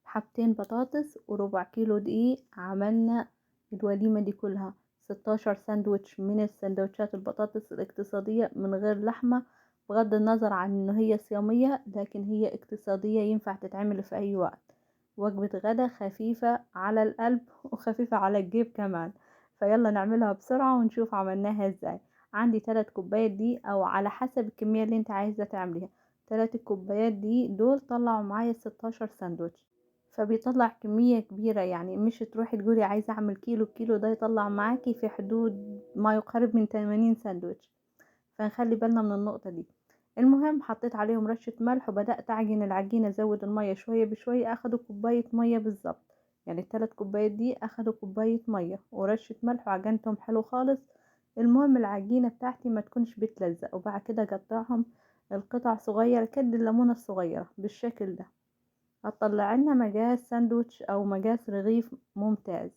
حبتين بطاطس وربع كيلو دقيق. عملنا الوليمة دي كلها 16 ساندوتش من السندوتشات البطاطس الاقتصادية من غير لحمة، بغض النظر عن ان هي صيامية لكن هي اقتصادية ينفع تتعمل في اي وقت. وجبة غدا خفيفة على القلب وخفيفة على الجيب كمان. فيلا نعملها بسرعة ونشوف عملناها ازاي. عندي 3 كوبايات دي او على حسب الكمية اللي انت عايزة تعمليها. 3 كوبايات دي دول طلعوا معايا 16 ساندوتش، فبيطلع كمية كبيرة. يعني مش تروحي تقولي عايزة اعمل كيلو، الكيلو ده يطلع معاكي في حدود ما يقارب من 80 ساندوتش. فنخلي بالنا من النقطة دي. المهم حطيت عليهم رشة ملح وبدأت اعجن العجينة. ازود المية شوية بشوية، اخدوا كوباية مية بالظبط. يعني ال3 كوبايات دي اخدوا كوباية مية ورشة ملح وعجنتهم حلو خالص. المهم العجينة بتاعتي ما تكونش بتلزق. وبعد كده قطعهم القطع صغيرة كد الليمونة الصغيرة بالشكل ده. هتطلع لنا مقاس ساندوتش او مقاس رغيف ممتاز.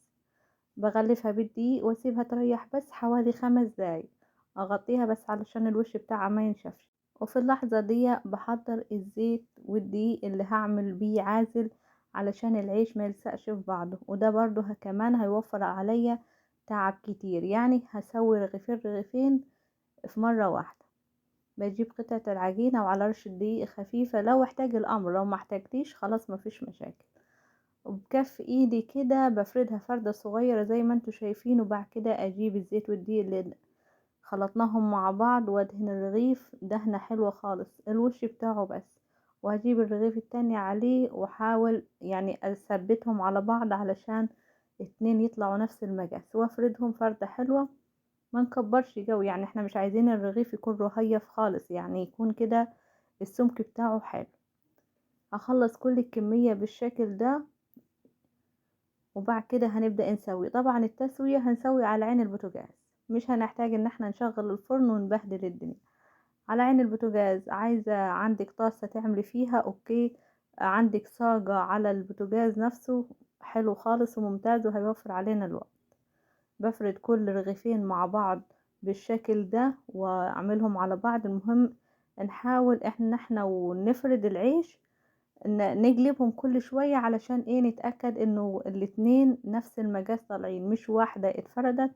بغلفها بالدقيق واسيبها تريح بس حوالي 5 دقايق. اغطيها بس علشان الوش بتاعها ما ينشفش. وفي اللحظة دي بحضر الزيت والدقيق اللي هعمل بيه عازل علشان العيش ما يلصقش في بعضه. وده برضو كمان هيوفر عليا تعب كتير. يعني هسوي رغيفين في مرة واحدة. بجيب قطعة العجينة وعلى رشة دقيق خفيفة لو احتاج الامر، لو ما احتاجتيش خلاص مفيش مشاكل. وبكف ايدي كده بفردها فردة صغيرة زي ما انتوا شايفين. وبعد كده اجيب الزيت والدقيق اللي خلطناهم مع بعض وادهن الرغيف دهنة حلوة خالص الوش بتاعه بس. وهجيب الرغيف التاني عليه واحاول يعني اثبتهم على بعض علشان اتنين يطلعوا نفس المقاس، وافردهم فردة حلوة. ما نكبرش جو، يعني احنا مش عايزين الرغيف يكون رهيف خالص، يعني يكون كده السمك بتاعه حلو. هخلص كل الكمية بالشكل ده. وبعد كده هنبدأ نسوي. طبعا التسوية هنسوي على عين البوتاجاز، مش هنحتاج ان احنا نشغل الفرن ونبهدل الدنيا. على عين البوتاجاز. عايزة عندك طاسة تعملي فيها اوكي، عندك صاجة على البوتاجاز نفسه حلو خالص وممتاز وهيوفر علينا الوقت. بفرد كل رغيفين مع بعض بالشكل ده واعملهم على بعض. المهم نحاول احنا ونفرد العيش نقلبهم كل شوية علشان ايه نتأكد انه الاتنين نفس المقاس طالعين، مش واحدة اتفردت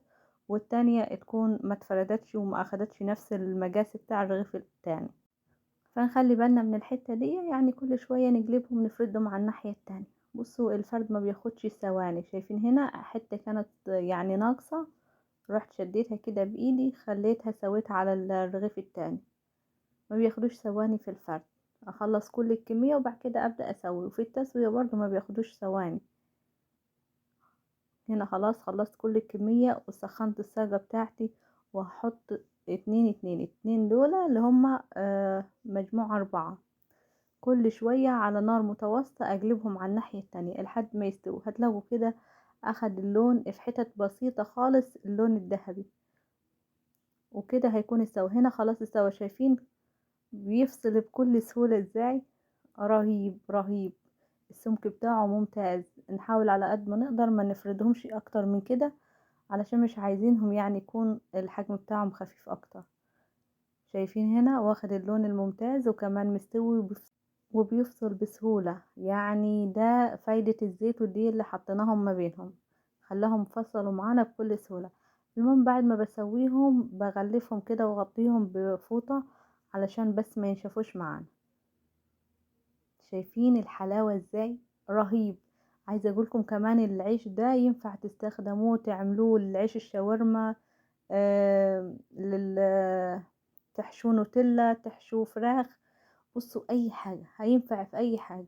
والتانية تكون ما اتفردتش وما اخدتش نفس المقاس بتاع الرغيف التاني. فنخلي بالنا من الحتة دي، يعني كل شوية نقلبهم نفردهم على الناحية التانية. بصوا الفرد ما بياخدش ثواني. شايفين هنا حتة كانت يعني ناقصة، رحت شديتها كده بايدي خليتها سويتها على الرغيف التاني. ما بياخدوش ثواني في الفرد. اخلص كل الكمية وبعد كده ابدأ اسوي. وفي التسوية برضو ما بياخدوش ثواني. هنا خلاص خلصت كل الكمية وسخنت الصاجة بتاعتي. وهحط اتنين دول اللي هما مجموع 4. كل شوية على نار متوسطة اقلبهم على الناحية التانية لحد ما يستووا. هتلاقوا كده اخد اللون في حتت بسيطة خالص، اللون الذهبي. وكده هيكون استوى. هنا خلاص استوى. شايفين بيفصل بكل سهولة ازاي؟ رهيب رهيب. السمك بتاعه ممتاز. نحاول على قد ما نقدر ما نفردهمش اكتر من كده علشان مش عايزينهم يعني يكون الحجم بتاعهم خفيف اكتر. شايفين هنا واخد اللون الممتاز وكمان مستوي وبيفصل بسهولة. يعني ده فايدة الزيت والدقيق اللي حطيناهم ما بينهم، خلاهم فصلوا معانا بكل سهولة. المهم بعد ما بسويهم بغلفهم كده واغطيهم بفوطة علشان بس ما ينشفوش معانا. شايفين الحلاوة ازاي؟ رهيب. عايزة اقولكم كمان العيش ده ينفع تستخدموه تعملوه العيش الشاورما، تحشوه نوتيلا، تحشوه فراخ. بصوا اي حاجة هينفع في اي حاجة.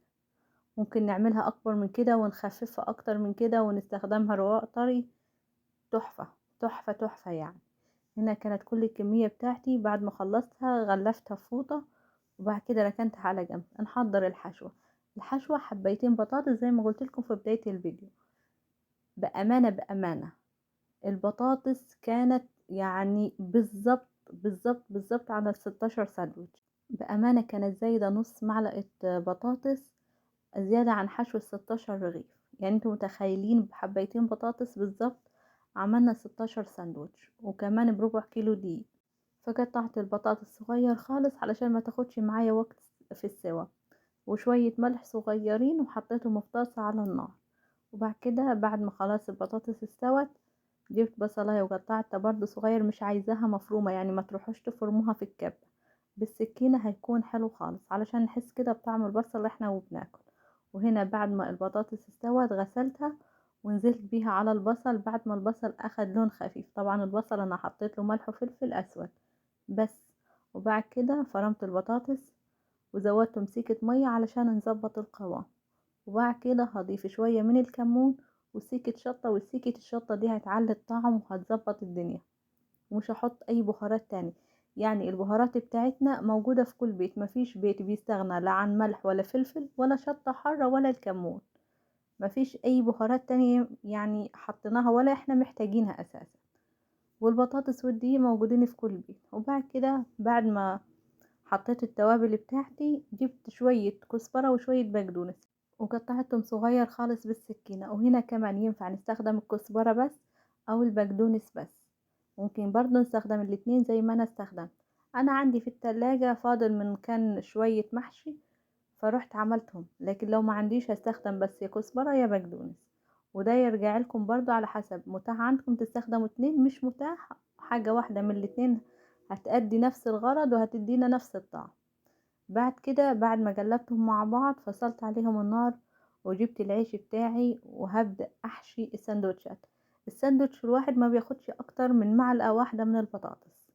ممكن نعملها اكبر من كده ونخففها اكتر من كده ونستخدمها رواق طري. تحفة تحفة تحفة يعني. هنا كانت كل الكمية بتاعتي. بعد ما خلصتها غلفتها في فوطة وبعد كده ركنتها على جنب. نحضر الحشوة. الحشوة حبيتين بطاطس زي ما قلت لكم في بداية الفيديو. بأمانة البطاطس كانت يعني بالظبط على 16 ساندوتش. بأمانة كانت زايدة نص معلقة بطاطس زيادة عن حشو 16 رغيف. يعني انتوا متخيلين بحبيتين بطاطس بالظبط عملنا 16 ساندوتش وكمان بربع كيلو دقيق. فقطعت البطاطس صغير خالص علشان ما تاخدش معايا وقت في السوا. وشوية ملح صغيرين وحطيتهم في طاسة على النار. وبعد كده بعد ما خلاص البطاطس استوت جبت بصلاية وقطعتها برضو صغير، مش عايزاها مفرومة يعني ما تروحوش تفرموها في الكبة، بالسكينة هيكون حلو خالص علشان نحس كده بطعم البصل احنا وبناكل. وهنا بعد ما البطاطس استوت غسلتها ونزلت بيها على البصل بعد ما البصل اخد لون خفيف. طبعا البصل انا حطيت له ملح وفلفل اسود بس. وبعد كده فرمت البطاطس وزودت مسيكة مية علشان نظبط القوام. وبعد كده هضيف شوية من الكمون وسيكة شطة، والسيكة الشطة دي هتعلي الطعم وهتظبط الدنيا. ومش هحط اي بهارات تاني، يعني البهارات بتاعتنا موجودة في كل بيت، مفيش بيت بيستغنى لا عن ملح ولا فلفل ولا شطة حارة ولا الكمون. مفيش اي بهارات تانية يعني حطيناها ولا احنا محتاجينها اساسا. والبطاطس والدقيق موجودين في كل بيت. وبعد كده بعد ما حطيت التوابل بتاعتي جبت شوية كزبرة وشوية بقدونس وقطعتهم صغير خالص بالسكينة. وهنا كمان ينفع نستخدم الكزبرة بس او البقدونس بس، ممكن برضو نستخدم الاتنين زي ما انا استخدمت. انا عندي في التلاجة فاضل من كان شوية محشي فرحت عملتهم، لكن لو ما عنديش هستخدم بس يا كزبرة يا بقدونس. وده يرجع لكم برضو على حسب متاح عندكم تستخدموا اتنين، مش متاح حاجة واحدة من الاتنين هتأدي نفس الغرض وهتدينا نفس الطعم. بعد كده بعد ما قلبتهم مع بعض فصلت عليهم النار وجبت العيش بتاعي وهبدأ احشي السندوتشات. الساندوتش الواحد ما بياخدش اكتر من معلقة واحدة من البطاطس،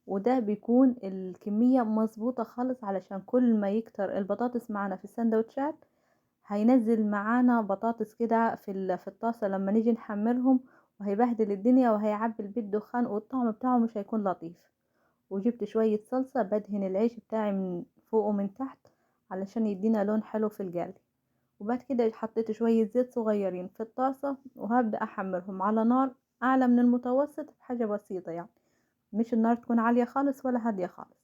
وده بيكون الكمية مظبوطة خالص علشان كل ما يكتر البطاطس معانا في السندوتشات هينزل معانا بطاطس كده في الطاسة لما نيجي نحمرهم، وهيبهدل الدنيا وهيعبي البيت دخان والطعم بتاعه مش هيكون لطيف. وجبت شوية صلصة بدهن العيش بتاعي من فوق ومن تحت علشان يدينا لون حلو في الجالي. وبعد كده حطيت شوية زيت صغيرين في الطاسة وهبدأ أحمرهم على نار أعلى من المتوسط بحاجة بسيطة، يعني مش النار تكون عالية خالص ولا هادية خالص.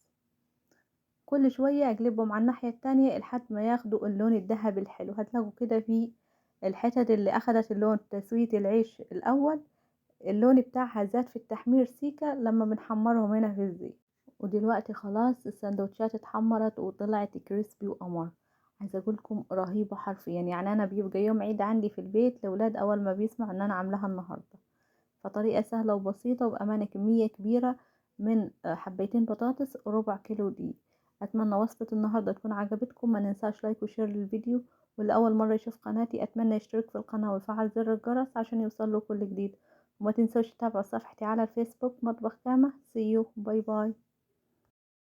كل شوية أقلبهم على الناحية التانية لحد ما ياخدوا اللون الذهبي الحلو. هتلاقوا كده في الحتت اللي أخدت اللون تسوية العيش الأول اللون بتاعها زاد في التحمير سيكا لما بنحمرهم هنا في الزيت. ودلوقتي خلاص السندوتشات اتحمرت وطلعت كريسبي وقمر. عايزه اقولكم رهيبه حرفيا، يعني انا بيبقى يوم عيد عندي في البيت الاولاد اول ما بيسمعوا ان انا عاملاها النهارده. فطريقه سهله وبسيطه وبامانه كميه كبيره من حبيتين بطاطس وربع كيلو دقيق. اتمنى وصفه النهارده تكون عجبتكم، ما ننساش لايك وشير للفيديو، واللي اول مره يشوف قناتي اتمنى يشترك في القناه ويفعل زر الجرس عشان يوصله كل جديد. وما تنسوش تتابعوا صفحتي على الفيسبوك مطبخ كامة. See you. باي باي.